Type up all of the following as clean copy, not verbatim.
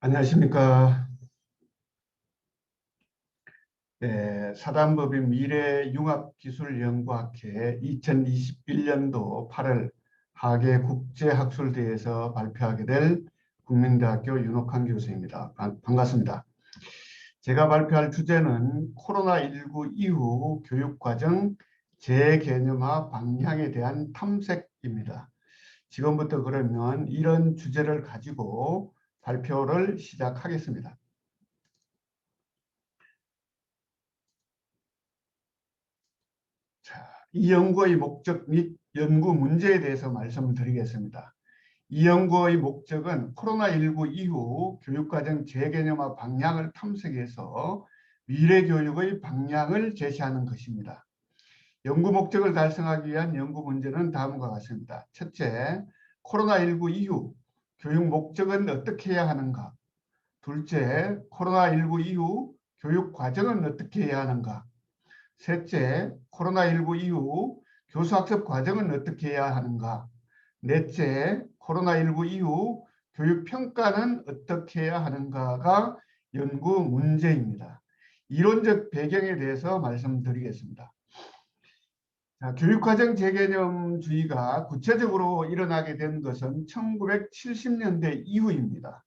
안녕하십니까. 네, 사단법인 미래융합기술연구학회 2021년도 8월 하계 국제학술대회에서 발표하게 될 국민대학교 윤옥한 교수입니다. 반갑습니다. 제가 발표할 주제는 코로나19 이후 교육과정 재개념화 방향에 대한 탐색입니다. 지금부터 그러면 이런 주제를 가지고 발표를 시작하겠습니다. 자, 이 연구의 목적 및 연구 문제에 대해서 말씀드리겠습니다. 이 연구의 목적은 코로나19 이후 교육과정 재개념화 방향을 탐색해서 미래교육의 방향을 제시하는 것입니다. 연구 목적을 달성하기 위한 연구 문제는 다음과 같습니다. 첫째, 코로나19 이후 교육 목적은 어떻게 해야 하는가? 둘째, 코로나19 이후 교육 과정은 어떻게 해야 하는가? 셋째, 코로나19 이후 교수학습 과정은 어떻게 해야 하는가? 넷째, 코로나19 이후 교육평가는 어떻게 해야 하는가가 연구 문제입니다. 이론적 배경에 대해서 말씀드리겠습니다. 자, 교육과정 재개념주의가 구체적으로 일어나게 된 것은 1970년대 이후입니다.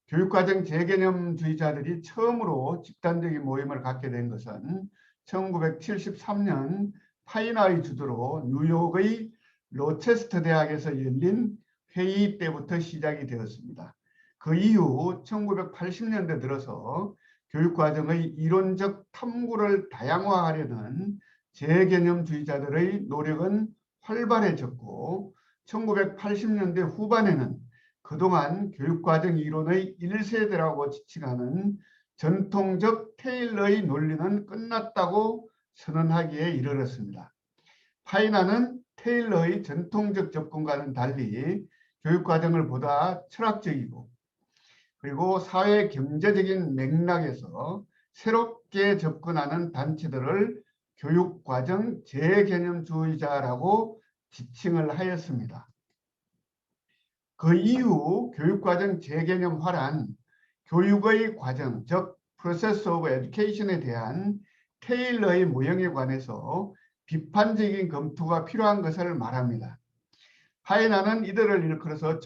교육과정 재개념주의자들이 처음으로 집단적인 모임을 갖게 된 것은 1973년 파이나의 주도로 뉴욕의 로체스터 대학에서 열린 회의 때부터 시작이 되었습니다. 그 이후 1980년대 들어서 교육과정의 이론적 탐구를 다양화하려는 재개념주의자들의 노력은 활발해졌고 1980년대 후반에는 그동안 교육과정 이론의 1세대라고 지칭하는 전통적 테일러의 논리는 끝났다고 선언하기에 이르렀습니다. 파이나는 테일러의 전통적 접근과는 달리 교육과정을 보다 철학적이고 그리고 사회 경제적인 맥락에서 새롭게 접근하는 단체들을 교육과정 재개념주의자라고 지칭을 하였습니다. 그 이후 교육과정 재개념화란 교육의 과정, 즉 Process of Education에 대한 테일러의 모형에 관해서 비판적인 검토가 필요한 것을 말합니다. 파이나는 이들을 일컬어서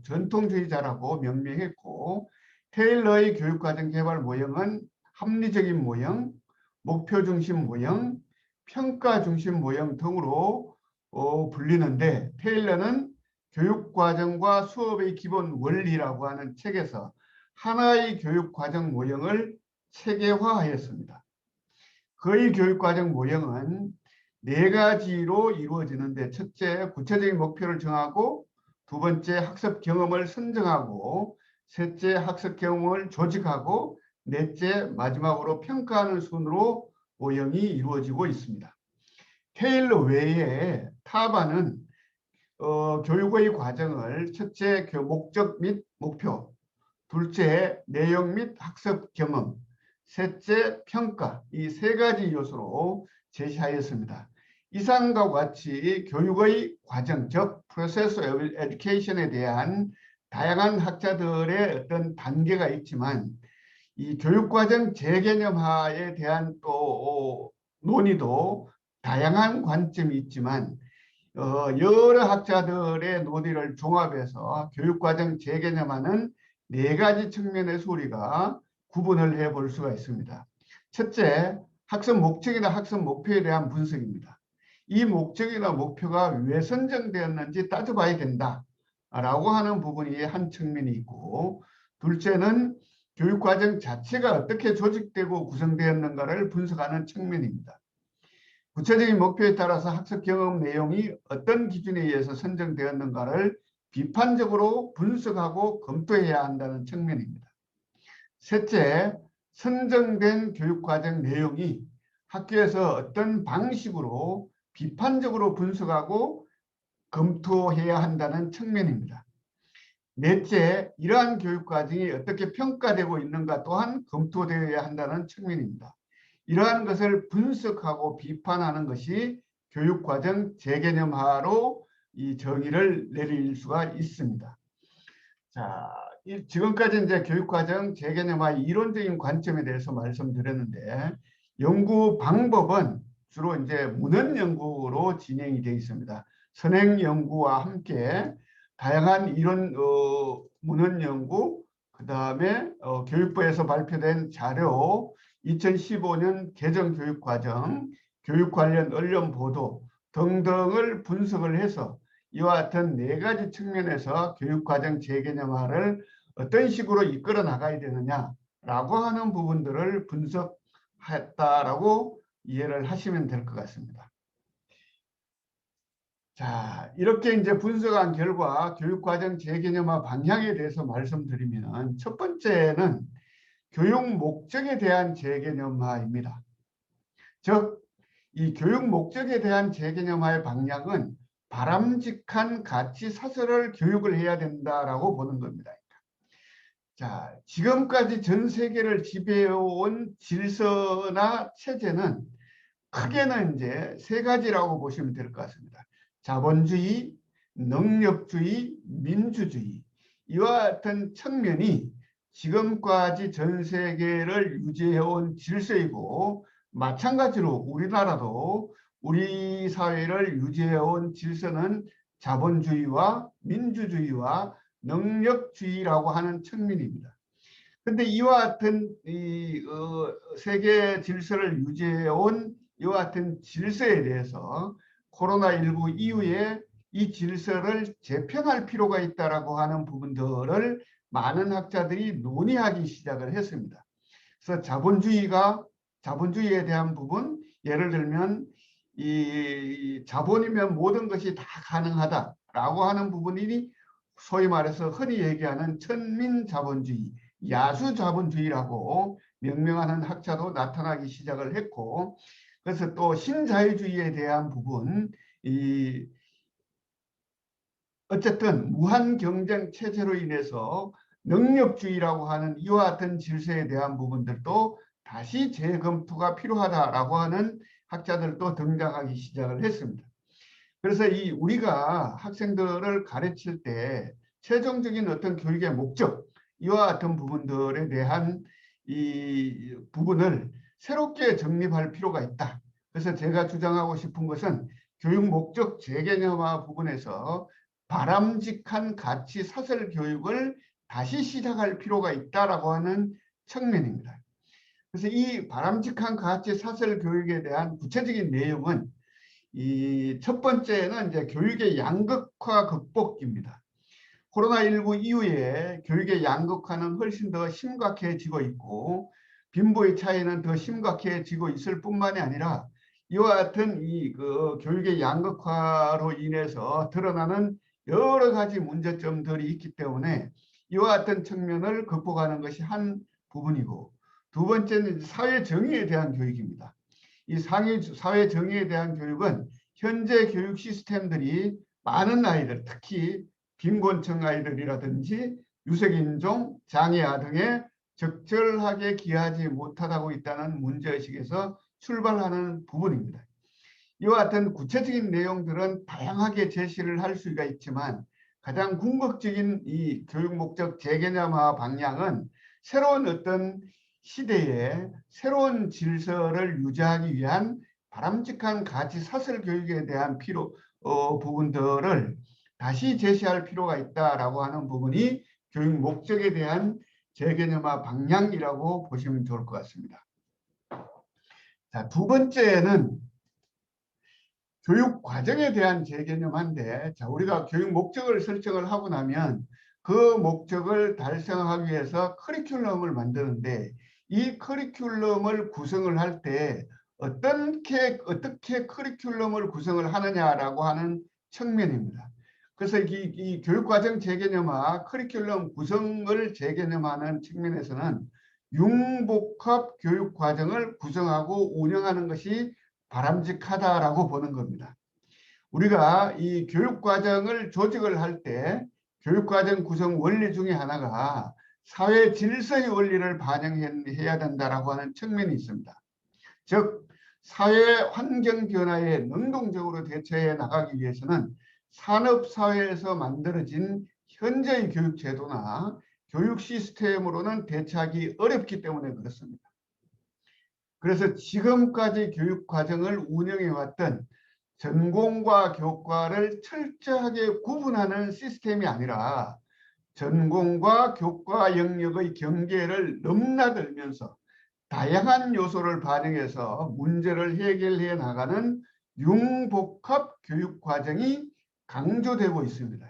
전통주의자라고 명명했고 테일러의 교육과정 개발 모형은 합리적인 모형, 목표 중심 모형, 평가 중심 모형 등으로 불리는데 테일러는 교육과정과 수업의 기본 원리라고 하는 책에서 하나의 교육과정 모형을 체계화하였습니다. 그의 교육과정 모형은 네 가지로 이루어지는데 첫째, 구체적인 목표를 정하고 두 번째, 학습 경험을 선정하고 셋째, 학습 경험을 조직하고 넷째, 마지막으로 평가하는 순으로 모형이 이루어지고 있습니다. 테일러 외에 타바는 교육의 과정을 첫째, 목적 및 목표, 둘째, 내용 및 학습 경험, 셋째, 평가 이 세 가지 요소로 제시하였습니다. 이상과 같이 교육의 과정, 즉 Process of Education에 대한 다양한 학자들의 어떤 단계가 있지만 이 교육과정 재개념화에 대한 또 논의도 다양한 관점이 있지만 여러 학자들의 논의를 종합해서 교육과정 재개념화는 네 가지 측면에서 우리가 구분을 해볼 수가 있습니다. 첫째, 학습 목적이나 학습 목표에 대한 분석입니다. 이 목적이나 목표가 왜 선정되었는지 따져봐야 된다라고 하는 부분이 한 측면이 있고 둘째는 교육과정 자체가 어떻게 조직되고 구성되었는가를 분석하는 측면입니다. 구체적인 목표에 따라서 학습 경험 내용이 어떤 기준에 의해서 선정되었는가를 비판적으로 분석하고 검토해야 한다는 측면입니다. 셋째, 선정된 교육과정 내용이 학교에서 어떤 방식으로 비판적으로 분석하고 검토해야 한다는 측면입니다. 넷째, 이러한 교육과정이 어떻게 평가되고 있는가 또한 검토되어야 한다는 측면입니다. 이러한 것을 분석하고 비판하는 것이 교육과정 재개념화로 이 정의를 내릴 수가 있습니다. 자, 지금까지 이제 교육과정 재개념화 이론적인 관점에 대해서 말씀드렸는데 연구 방법은 주로 이제 문헌 연구로 진행이 되어 있습니다. 선행 연구와 함께 다양한 이론 문헌 연구, 그다음에 교육부에서 발표된 자료, 2015년 개정 교육과정, 교육 관련 언론 보도 등등을 분석을 해서 이와 같은 네 가지 측면에서 교육과정 재개념화를 어떤 식으로 이끌어 나가야 되느냐라고 하는 부분들을 분석했다라고 이해를 하시면 될 것 같습니다. 자, 이렇게 이제 분석한 결과 교육과정 재개념화 방향에 대해서 말씀드리면 첫 번째는 교육 목적에 대한 재개념화입니다. 즉, 이 교육 목적에 대한 재개념화의 방향은 바람직한 가치 사설을 교육을 해야 된다라고 보는 겁니다. 자, 지금까지 전 세계를 지배해온 질서나 체제는 크게는 이제 세 가지라고 보시면 될 것 같습니다. 자본주의, 능력주의, 민주주의. 이와 같은 측면이 지금까지 전 세계를 유지해온 질서이고 마찬가지로 우리나라도 우리 사회를 유지해온 질서는 자본주의와 민주주의와 능력주의라고 하는 측면입니다. 근데 이와 같은 세계 질서를 유지해온 이와 같은 질서에 대해서 코로나19 이후에 이 질서를 재편할 필요가 있다라고 하는 부분들을 많은 학자들이 논의하기 시작을 했습니다. 그래서 자본주의에 대한 부분, 예를 들면 이 자본이면 모든 것이 다 가능하다라고 하는 부분이 소위 말해서 흔히 얘기하는 천민자본주의, 야수자본주의라고 명명하는 학자도 나타나기 시작을 했고, 그래서 또 신자유주의에 대한 부분, 어쨌든 무한 경쟁 체제로 인해서 능력주의라고 하는 이와 같은 질서에 대한 부분들도 다시 재검토가 필요하다라고 하는 학자들도 등장하기 시작을 했습니다. 그래서 우리가 학생들을 가르칠 때 최종적인 어떤 교육의 목적, 이와 같은 부분들에 대한 이 부분을 새롭게 정립할 필요가 있다. 그래서 제가 주장하고 싶은 것은 교육 목적 재개념화 부분에서 바람직한 가치 사설 교육을 다시 시작할 필요가 있다라고 하는 측면입니다. 그래서 이 바람직한 가치 사설 교육에 대한 구체적인 내용은 이 첫 번째는 이제 교육의 양극화 극복입니다. 코로나19 이후에 교육의 양극화는 훨씬 더 심각해지고 있고 빈부의 차이는 더 심각해지고 있을 뿐만이 아니라 이와 같은 교육의 양극화로 인해서 드러나는 여러 가지 문제점들이 있기 때문에 이와 같은 측면을 극복하는 것이 한 부분이고, 두 번째는 사회 정의에 대한 교육입니다. 이 사회 정의에 대한 교육은 현재 교육 시스템들이 많은 아이들, 특히 빈곤층 아이들이라든지 유색인종, 장애아 등에 적절하게 기하지 못하고 있다는 문제의식에서 출발하는 부분입니다. 이와 같은 구체적인 내용들은 다양하게 제시를 할 수가 있지만 가장 궁극적인 이 교육 목적 재개념화 방향은 새로운 어떤 시대에 새로운 질서를 유지하기 위한 바람직한 가치 사설 교육에 대한 부분들을 다시 제시할 필요가 있다라고 하는 부분이 교육 목적에 대한 재개념화 방향이라고 보시면 좋을 것 같습니다. 자, 두 번째는 교육 과정에 대한 재개념인데, 자, 우리가 교육 목적을 설정을 하고 나면 그 목적을 달성하기 위해서 커리큘럼을 만드는데 이 커리큘럼을 구성을 할 때 어떻게 커리큘럼을 구성을 하느냐라고 하는 측면입니다. 그래서 이 교육과정 재개념화 커리큘럼 구성을 재개념하는 측면에서는 융복합 교육과정을 구성하고 운영하는 것이 바람직하다라고 보는 겁니다. 우리가 이 교육과정을 조직을 할 때 교육과정 구성 원리 중에 하나가 사회 질서의 원리를 반영해야 된다라고 하는 측면이 있습니다. 즉 사회 환경 변화에 능동적으로 대처해 나가기 위해서는 산업사회에서 만들어진 현재의 교육제도나 교육 시스템으로는 대체하기 어렵기 때문에 그렇습니다. 그래서 지금까지 교육 과정을 운영해 왔던 전공과 교과를 철저하게 구분하는 시스템이 아니라 전공과 교과 영역의 경계를 넘나들면서 다양한 요소를 반영해서 문제를 해결해 나가는 융복합 교육 과정이 강조되고 있습니다.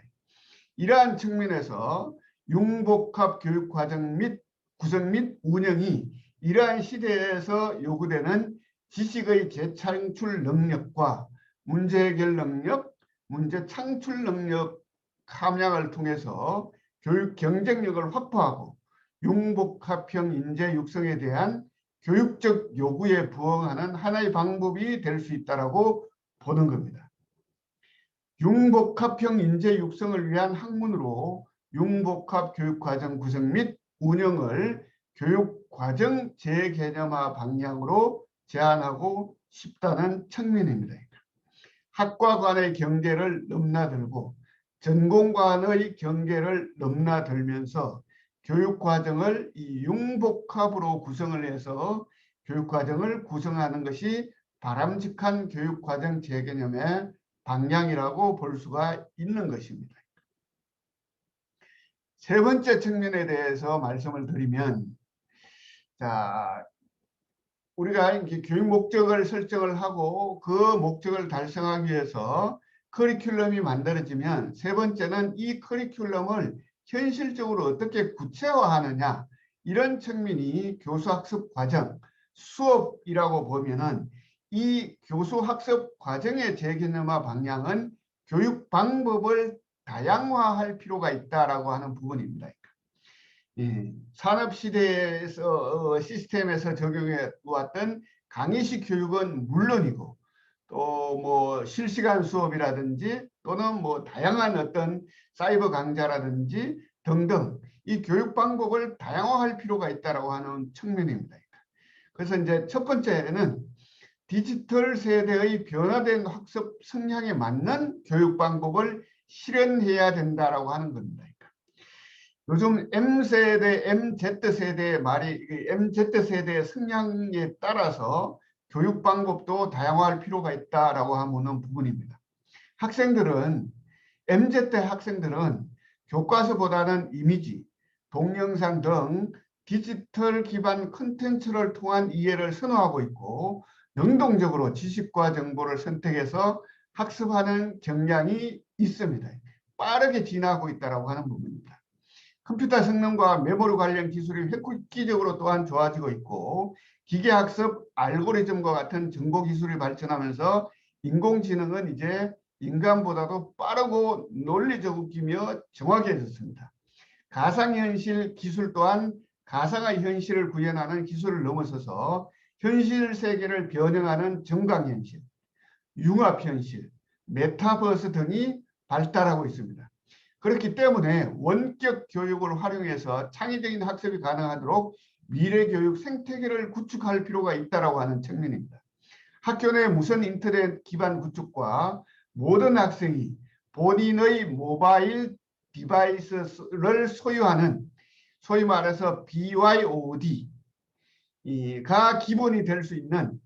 이러한 측면에서 융복합 교육 과정 및 구성 및 운영이 이러한 시대에서 요구되는 지식의 재창출 능력과 문제 해결 능력, 문제 창출 능력 함양을 통해서 교육 경쟁력을 확보하고 융복합형 인재 육성에 대한 교육적 요구에 부응하는 하나의 방법이 될 수 있다고 보는 겁니다. 융복합형 인재 육성을 위한 학문으로 융복합 교육과정 구성 및 운영을 교육과정 재개념화 방향으로 제안하고 싶다는 측면입니다. 학과 간의 경계를 넘나들고 전공 간의 경계를 넘나들면서 교육과정을 이 융복합으로 구성을 해서 교육과정을 구성하는 것이 바람직한 교육과정 재개념의 방향이라고 볼 수가 있는 것입니다. 세 번째 측면에 대해서 말씀을 드리면, 자, 우리가 이제 교육 목적을 설정을 하고 그 목적을 달성하기 위해서 커리큘럼이 만들어지면 세 번째는 이 커리큘럼을 현실적으로 어떻게 구체화하느냐, 이런 측면이 교수학습 과정, 수업이라고 보면은 이 교수학습 과정의 재개념화 방향은 교육 방법을 다양화할 필요가 있다라고 하는 부분입니다. 산업시대에서 시스템에서 적용해 왔던 강의식 교육은 물론이고 또 뭐 실시간 수업이라든지 또는 뭐 다양한 어떤 사이버 강좌라든지 등등 이 교육 방법을 다양화할 필요가 있다라고 하는 측면입니다. 그래서 이제 첫 번째는 디지털 세대의 변화된 학습 성향에 맞는 교육 방법을 실현해야 된다라고 하는 겁니다. 요즘 M세대, MZ세대의 말이 MZ세대의 성향에 따라서 교육 방법도 다양화할 필요가 있다라고 하는 부분입니다. MZ 학생들은 교과서보다는 이미지, 동영상 등 디지털 기반 콘텐츠를 통한 이해를 선호하고 있고 능동적으로 지식과 정보를 선택해서 학습하는 경향이 있습니다. 빠르게 진화하고 있다고 하는 부분입니다. 컴퓨터 성능과 메모리 관련 기술이 획기적으로 또한 좋아지고 있고 기계학습, 알고리즘과 같은 정보기술이 발전하면서 인공지능은 이제 인간보다도 빠르고 논리적이며 정확해졌습니다. 가상현실 기술 또한 가상의 현실을 구현하는 기술을 넘어서서 현실 세계를 변형하는 정강현실, 융합현실, 메타버스 등이 발달하고 있습니다. 그렇기 때문에 원격 교육을 활용해서 창의적인 학습이 가능하도록 미래교육 생태계를 구축할 필요가 있다고 하는 측면입니다. 학교 내 무선 인터넷 기반 구축과 모든 학생이 본인의 모바일 디바이스를 소유하는 소위 말해서 BYOD가 기본이 될 수 있는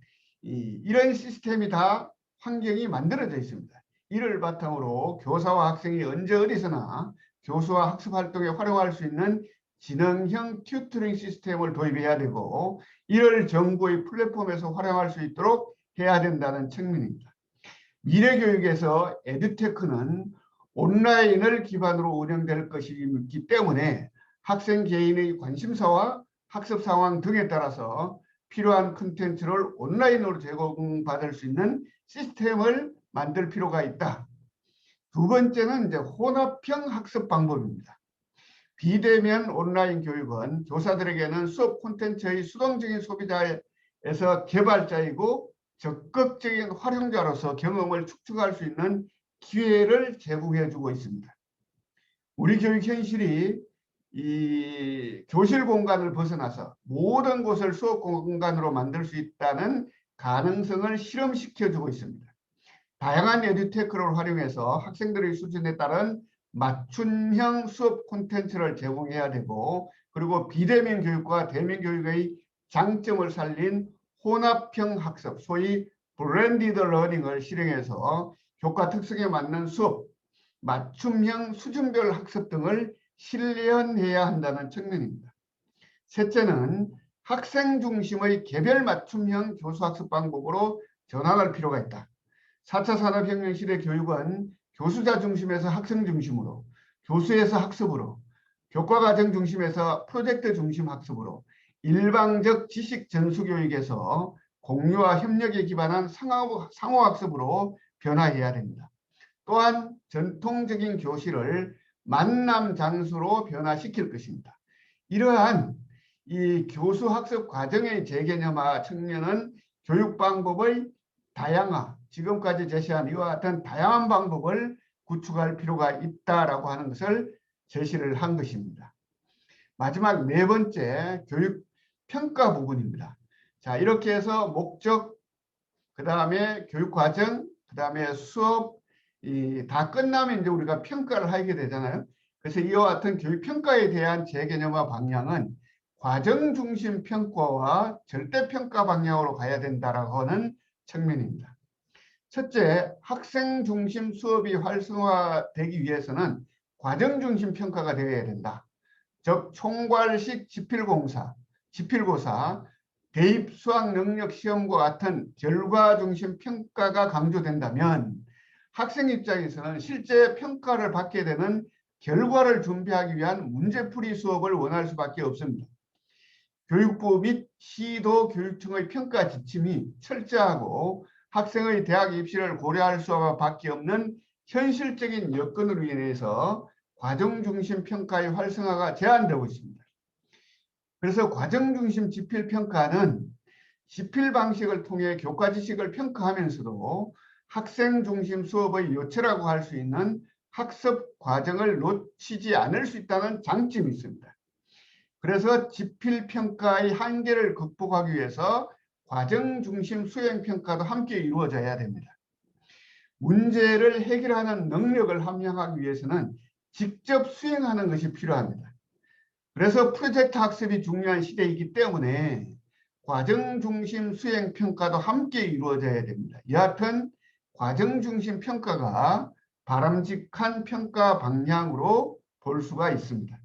이런 시스템이 다 환경이 만들어져 있습니다. 이를 바탕으로 교사와 학생이 언제 어디서나 교수와 학습 활동에 활용할 수 있는 지능형 튜터링 시스템을 도입해야 되고 이를 정부의 플랫폼에서 활용할 수 있도록 해야 된다는 측면입니다. 미래교육에서 에듀테크는 온라인을 기반으로 운영될 것이기 때문에 학생 개인의 관심사와 학습 상황 등에 따라서 필요한 콘텐츠를 온라인으로 제공받을 수 있는 시스템을 만들 필요가 있다. 두 번째는 이제 혼합형 학습 방법입니다. 비대면 온라인 교육은 교사들에게는 수업 콘텐츠의 수동적인 소비자에서 개발자이고 적극적인 활용자로서 경험을 축적할 수 있는 기회를 제공해주고 있습니다. 우리 교육 현실이 이 교실 공간을 벗어나서 모든 곳을 수업 공간으로 만들 수 있다는 가능성을 실험시켜주고 있습니다. 다양한 에듀테크를 활용해서 학생들의 수준에 따른 맞춤형 수업 콘텐츠를 제공해야 되고, 그리고 비대면 교육과 대면 교육의 장점을 살린 혼합형 학습, 소위 블렌디드 러닝을 실행해서 교과 특성에 맞는 수업, 맞춤형 수준별 학습 등을 실현해야 한다는 측면입니다. 셋째는 학생 중심의 개별 맞춤형 교수학습 방법으로 전환할 필요가 있다. 4차 산업혁명 시대 교육은 교수자 중심에서 학생 중심으로, 교수에서 학습으로, 교과과정 중심에서 프로젝트 중심 학습으로, 일방적 지식 전수 교육에서 공유와 협력에 기반한 상호학습으로 변화해야 됩니다. 또한 전통적인 교실을 만남 장소로 변화시킬 것입니다. 이러한 이 교수 학습 과정의 재개념화 측면은 교육 방법의 다양화, 지금까지 제시한 이와 같은 다양한 방법을 구축할 필요가 있다라고 하는 것을 제시를 한 것입니다. 마지막 네 번째, 교육 평가 부분입니다. 자, 이렇게 해서 목적, 그 다음에 교육 과정, 그 다음에 수업, 다 끝나면 이제 우리가 평가를 하게 되잖아요. 그래서 이와 같은 교육 평가에 대한 재개념화 방향은 과정 중심 평가와 절대 평가 방향으로 가야 된다라고 하는 측면입니다. 첫째, 학생 중심 수업이 활성화되기 위해서는 과정 중심 평가가 되어야 된다. 즉 총괄식 지필고사, 대입 수학 능력 시험과 같은 결과 중심 평가가 강조된다면 학생 입장에서는 실제 평가를 받게 되는 결과를 준비하기 위한 문제풀이 수업을 원할 수밖에 없습니다. 교육부 및 시도 교육청의 평가 지침이 철저하고 학생의 대학 입시를 고려할 수밖에 없는 현실적인 여건으로 인해서 과정 중심 평가의 활성화가 제한되고 있습니다. 그래서 과정 중심 지필 평가는 지필 방식을 통해 교과 지식을 평가하면서도 학생 중심 수업의 요체라고 할 수 있는 학습 과정을 놓치지 않을 수 있다는 장점이 있습니다. 그래서 지필 평가의 한계를 극복하기 위해서 과정 중심 수행 평가도 함께 이루어져야 됩니다. 문제를 해결하는 능력을 함양하기 위해서는 직접 수행하는 것이 필요합니다. 그래서 프로젝트 학습이 중요한 시대이기 때문에 과정 중심 수행 평가도 함께 이루어져야 됩니다. 여하튼 과정 중심 평가가 바람직한 평가 방향으로 볼 수가 있습니다.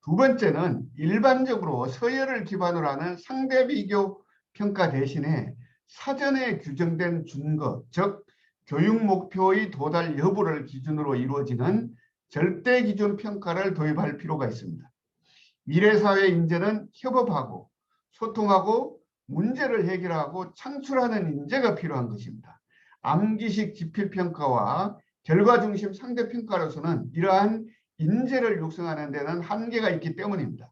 두 번째는 일반적으로 서열을 기반으로 하는 상대 비교 평가 대신에 사전에 규정된 준거, 즉 교육 목표의 도달 여부를 기준으로 이루어지는 절대 기준 평가를 도입할 필요가 있습니다. 미래사회 인재는 협업하고 소통하고 문제를 해결하고 창출하는 인재가 필요한 것입니다. 암기식 지필평가와 결과중심 상대평가로서는 이러한 인재를 육성하는 데는 한계가 있기 때문입니다.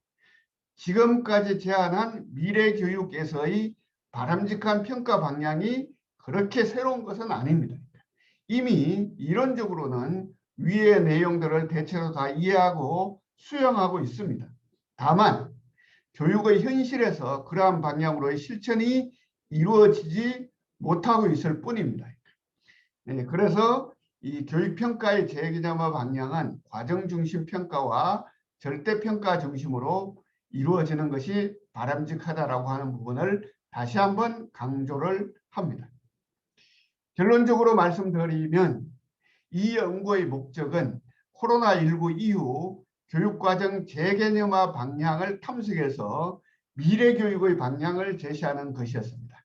지금까지 제안한 미래교육에서의 바람직한 평가 방향이 그렇게 새로운 것은 아닙니다. 이미 이론적으로는 위의 내용들을 대체로 다 이해하고 수용하고 있습니다. 다만 교육의 현실에서 그러한 방향으로의 실천이 이루어지지 못하고 있을 뿐입니다. 네, 그래서 이 교육평가의 재개념화 방향은 과정 중심 평가와 절대 평가 중심으로 이루어지는 것이 바람직하다라고 하는 부분을 다시 한번 강조를 합니다. 결론적으로 말씀드리면 이 연구의 목적은 코로나19 이후 교육과정 재개념화 방향을 탐색해서 미래교육의 방향을 제시하는 것이었습니다.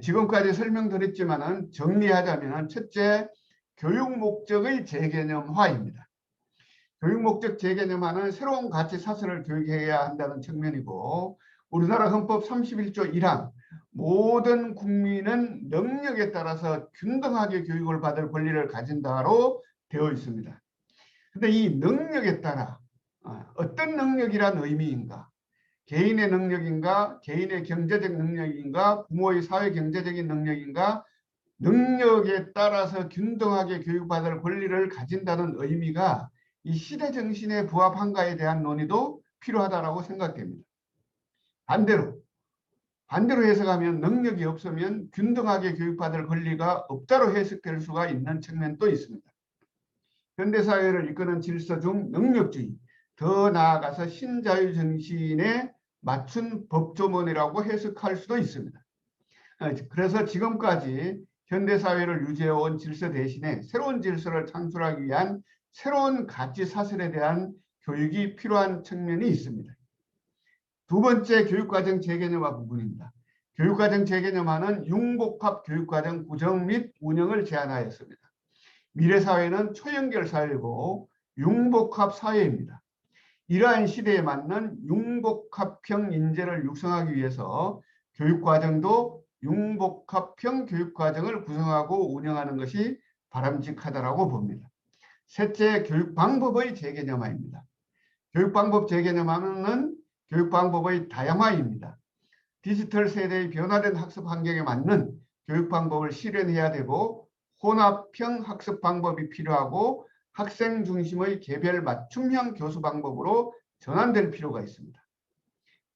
지금까지 설명드렸지만 정리하자면 첫째, 교육 목적의 재개념화입니다. 교육 목적 재개념화는 새로운 가치 사슬을 교육해야 한다는 측면이고 우리나라 헌법 31조 1항 모든 국민은 능력에 따라서 균등하게 교육을 받을 권리를 가진다로 되어 있습니다. 근데 이 능력에 따라 어떤 능력이란 의미인가? 개인의 능력인가? 개인의 경제적 능력인가? 부모의 사회 경제적인 능력인가? 능력에 따라서 균등하게 교육받을 권리를 가진다는 의미가 이 시대 정신에 부합한가에 대한 논의도 필요하다고 생각됩니다. 반대로 해석하면 능력이 없으면 균등하게 교육받을 권리가 없다로 해석될 수가 있는 측면도 있습니다. 현대사회를 이끄는 질서 중 능력주의, 더 나아가서 신자유 정신에 맞춘 법조문이라고 해석할 수도 있습니다. 그래서 지금까지 현대사회를 유지해온 질서 대신에 새로운 질서를 창출하기 위한 새로운 가치 사슬에 대한 교육이 필요한 측면이 있습니다. 두 번째, 교육과정 재개념화 부분입니다. 교육과정 재개념화는 융복합 교육과정 구성 및 운영을 제안하였습니다. 미래사회는 초연결 사회고 융복합 사회입니다. 이러한 시대에 맞는 융복합형 인재를 육성하기 위해서 교육과정도 융복합형 교육과정을 구성하고 운영하는 것이 바람직하다고 봅니다. 셋째, 교육방법의 재개념화입니다. 교육방법 재개념화는 교육방법의 다양화입니다. 디지털 세대의 변화된 학습 환경에 맞는 교육방법을 실현해야 되고 혼합형 학습 방법이 필요하고 학생 중심의 개별 맞춤형 교수 방법으로 전환될 필요가 있습니다.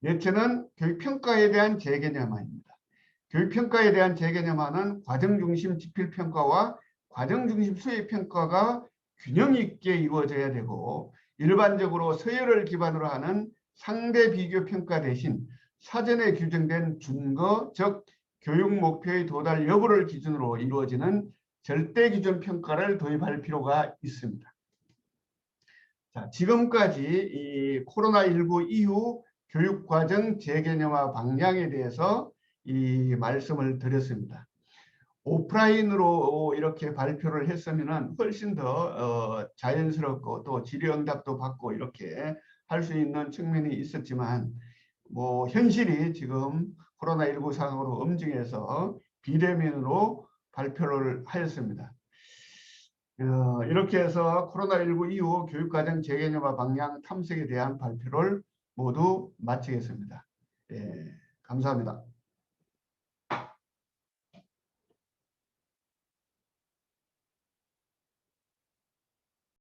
넷째는 교육평가에 대한 재개념화입니다. 교육평가에 대한 재개념화는 과정중심 지필평가와 과정중심 수행평가가 균형 있게 이루어져야 되고 일반적으로 서열을 기반으로 하는 상대 비교 평가 대신 사전에 규정된 준거, 즉 교육 목표의 도달 여부를 기준으로 이루어지는 절대 기준 평가를 도입할 필요가 있습니다. 자, 지금까지 이 코로나19 이후 교육과정 재개념화 방향에 대해서 이 말씀을 드렸습니다. 오프라인으로 이렇게 발표를 했으면 훨씬 더 자연스럽고 또 질의응답도 받고 이렇게 할 수 있는 측면이 있었지만 뭐 현실이 지금 코로나19 상황으로 엄중해서 비대면으로 발표를 하였습니다. 이렇게 해서 코로나19 이후 교육과정 재개념화 방향 탐색에 대한 발표를 모두 마치겠습니다. 예, 감사합니다.